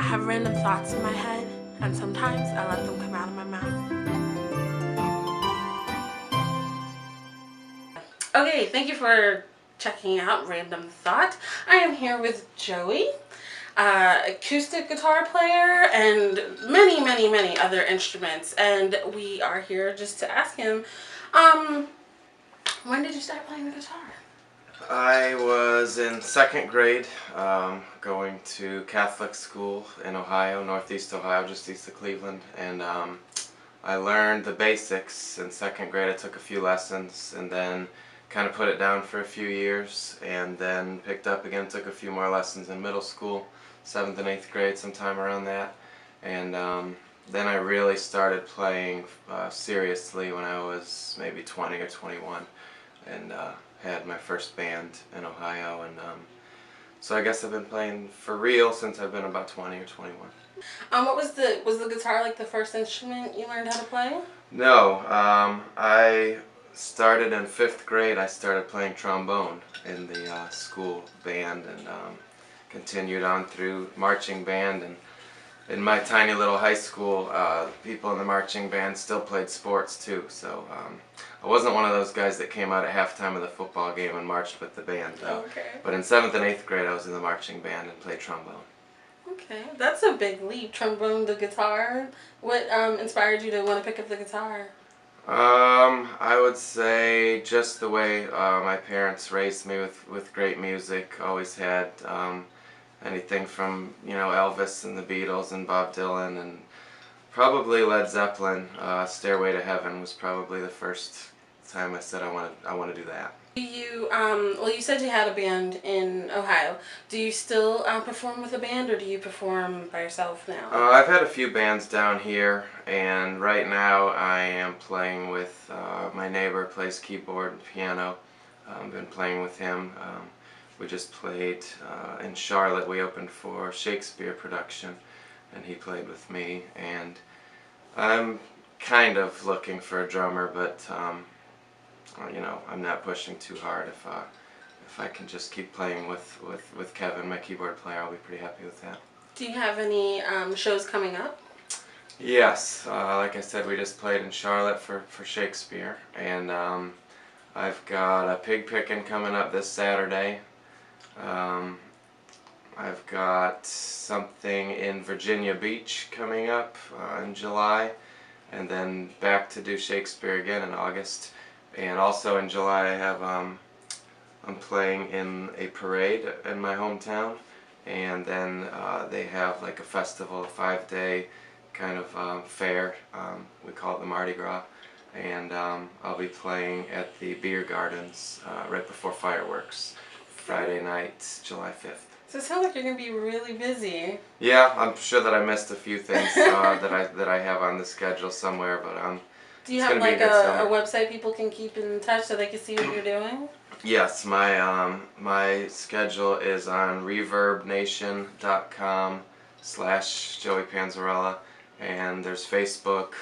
I have random thoughts in my head, and sometimes I let them come out of my mouth. Okay, thank you for checking out Random Thought. I am here with Joey, acoustic guitar player, and many other instruments. And we are here just to ask him, when did you start playing the guitar? I was in second grade, going to Catholic school in Ohio, northeast Ohio, just east of Cleveland, and I learned the basics in second grade. I took a few lessons and then kind of put it down for a few years, and then picked up again, took a few more lessons in middle school, 7th and 8th grade, sometime around that, and then I really started playing seriously when I was maybe 20 or 21, and had my first band in Ohio, and so I guess I've been playing for real since I've been about 20 or 21. Was the guitar like the first instrument you learned how to play? No, I started in 5th grade. I started playing trombone in the school band, and continued on through marching band, and in my tiny little high school, people in the marching band still played sports too, so I wasn't one of those guys that came out at halftime of the football game and marched with the band, though. Okay. But in 7th and 8th grade I was in the marching band and played trombone. Okay, that's a big leap, trombone to guitar. What inspired you to want to pick up the guitar? I would say just the way my parents raised me with great music. Always had anything from, you know, Elvis and the Beatles and Bob Dylan, and probably Led Zeppelin. Stairway to Heaven was probably the first time I said I want to do that. Do you well, you said you had a band in Ohio. Do you still perform with a band, or do you perform by yourself now? I've had a few bands down here, and right now I am playing with my neighbor. Plays keyboard and piano. I've been playing with him. We just played in Charlotte. We opened for Shakespeare production, and he played with me. And I'm kind of looking for a drummer, but you know, I'm not pushing too hard. If I can just keep playing with Kevin, my keyboard player, I'll be pretty happy with that. Do you have any shows coming up? Yes, like I said, we just played in Charlotte for Shakespeare, and I've got a pig picking coming up this Saturday. I've got something in Virginia Beach coming up in July, and then back to do Shakespeare again in August. And also in July I have I'm playing in a parade in my hometown, and then they have like a festival, a 5-day kind of fair. We call it the Mardi Gras, and I'll be playing at the beer gardens right before fireworks, Friday night, July 5th. So it sounds like you're going to be really busy. Yeah, I'm sure that I missed a few things that I have on the schedule somewhere, but do you have like a website people can keep in touch so they can see what you're doing? Yes, my schedule is on reverbnation.com/Joey Panzarella, and there's Facebook,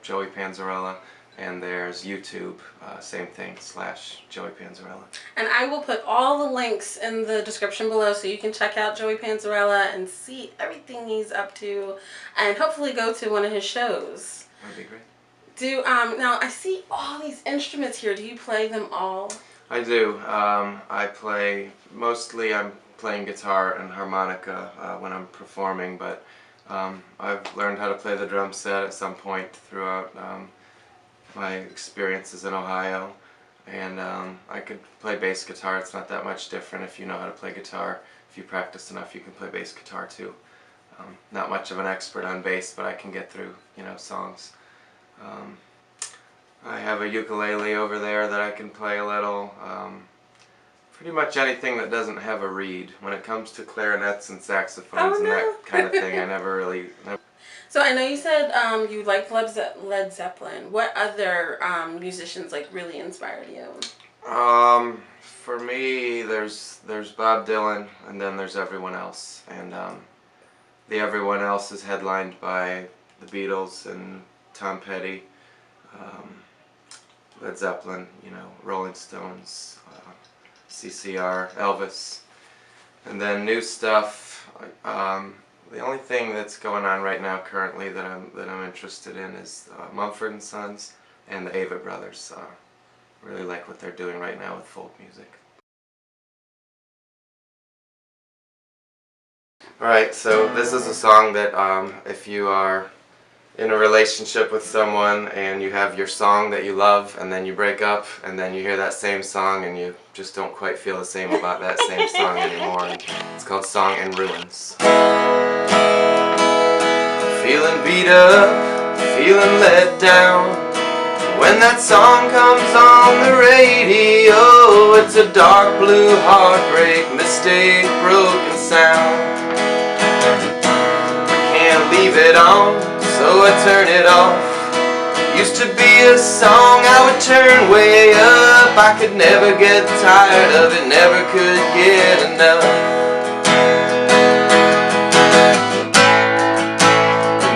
Joey Panzarella, and there's YouTube, same thing, /Joey Panzarella. And I will put all the links in the description below so you can check out Joey Panzarella and see everything he's up to, and hopefully go to one of his shows. That'd be great. Now I see all these instruments here. Do you play them all? I do. I play, mostly I'm playing guitar and harmonica when I'm performing, but I've learned how to play the drum set at some point throughout my experiences in Ohio, and I could play bass guitar. It's not that much different if you know how to play guitar. If you practice enough, you can play bass guitar too. Not much of an expert on bass, but I can get through, you know, songs. I have a ukulele over there that I can play a little. Pretty much anything that doesn't have a reed. When it comes to clarinets and saxophones and that kind of thing, I never really... So I know you said you liked Led Zeppelin. What other musicians like really inspired you? For me, there's Bob Dylan, and then there's everyone else. And the everyone else is headlined by the Beatles and Tom Petty, Led Zeppelin, you know, Rolling Stones, CCR, Elvis, and then new stuff. The only thing that's going on right now currently that I'm interested in is Mumford and Sons and the Avett Brothers. Really like what they're doing right now with folk music. Alright, so this is a song that if you are in a relationship with someone and you have your song that you love and then you break up and then you hear that same song and you just don't quite feel the same about that same song anymore. It's called Song in Ruins. Feeling beat up, feeling let down. When that song comes on the radio, it's a dark blue heartbreak, mistake, broken sound. Can't leave it on, so I turn it off. Used to be a song I would turn way up. I could never get tired of it, never could get enough.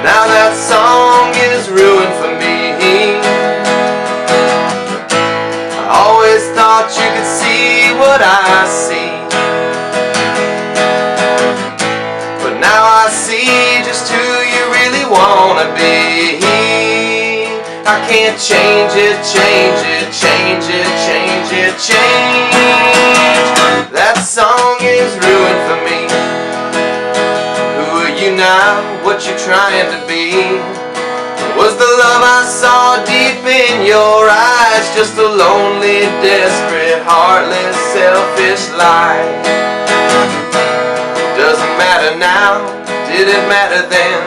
Now that song is ruined for me. I always thought you could see what I see, but now I see just who you really wanna be. I can't change it, change it, change it, change it, change. That song is ruined for me. You now, what you trying to be? Was the love I saw deep in your eyes just a lonely, desperate, heartless, selfish lie? Doesn't matter now, did it matter then?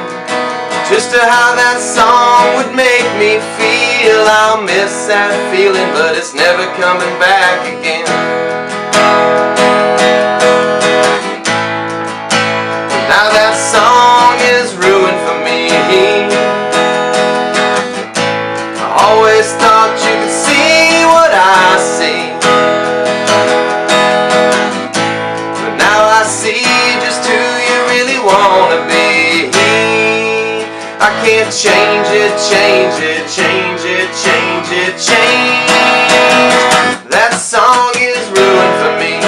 Just how that song would make me feel. I'll miss that feeling, but it's never coming back again. Now that song is ruined for me. I always thought you could see what I see, but now I see just who you really wanna be. I can't change it, change it, change it, change it, change. That song is ruined for me.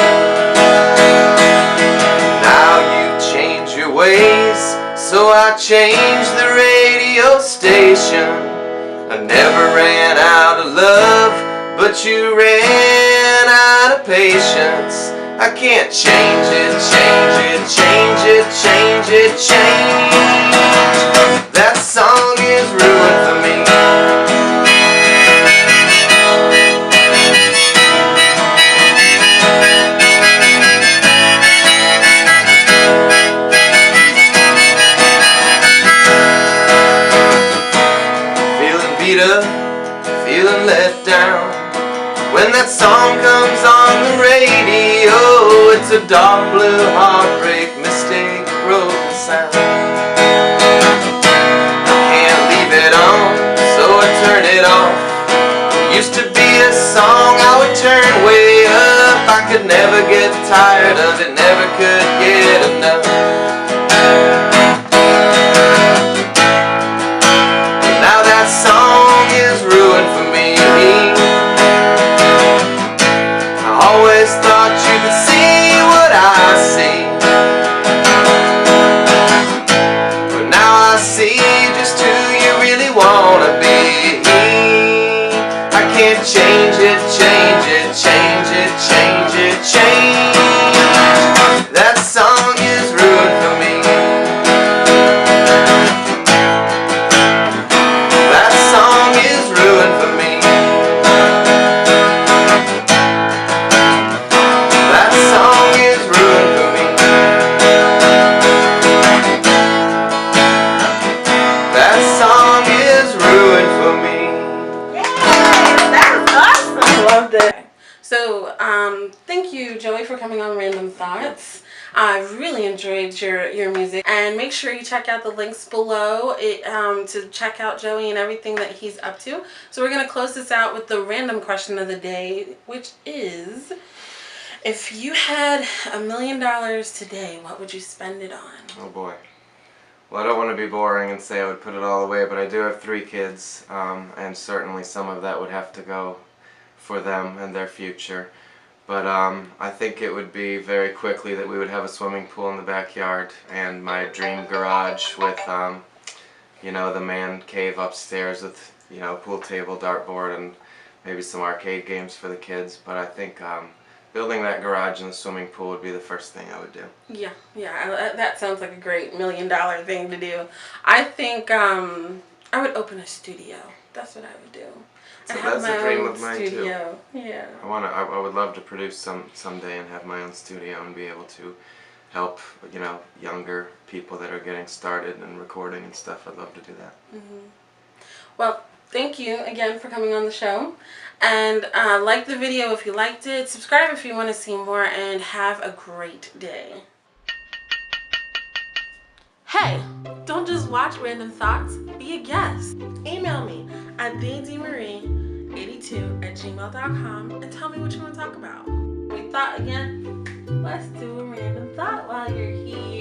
So I changed the radio station. I never ran out of love, but you ran out of patience. I can't change it, change it, change it, change it, change. That song is ruined for me. Feeling let down. When that song comes on the radio, it's a dark blue heartbreak, mistake, broken sound. I can't leave it on, so I turn it off. It used to be a song I would turn way up. I could never get tired of it, never could get enough. Now that song is ruined for me. I always thought you could see what I see, but now I see just who you really wanna be. I can't change it, change it, change it, change it, change. That song is ruined for me. So, thank you, Joey, for coming on Random Thoughts. I really enjoyed your music, and make sure you check out the links below to check out Joey and everything that he's up to. So we're going to close this out with the random question of the day, which is, if you had $1 million today, what would you spend it on? Oh boy. Well, I don't want to be boring and say I would put it all away, but I do have 3 kids, and certainly some of that would have to go for them and their future. But I think it would be very quickly that we would have a swimming pool in the backyard and my dream garage with, you know, the man cave upstairs with, you know, pool table, dartboard, and maybe some arcade games for the kids. But I think building that garage and the swimming pool would be the first thing I would do. Yeah, that sounds like a great $1 million thing to do. I think I would open a studio. That's what I would do. So and have that's my a dream own of mine studio. too. Yeah. I would love to produce someday and have my own studio and be able to help, you know, younger people that are getting started and recording and stuff. I'd love to do that. Well, thank you again for coming on the show. And like the video if you liked it. Subscribe if you want to see more. And have a great day. Hey, don't just watch Random Thoughts. Be a guest. Email me at thedmarie82@gmail.com and tell me what you want to talk about. We thought again. Let's do a random thought while you're here.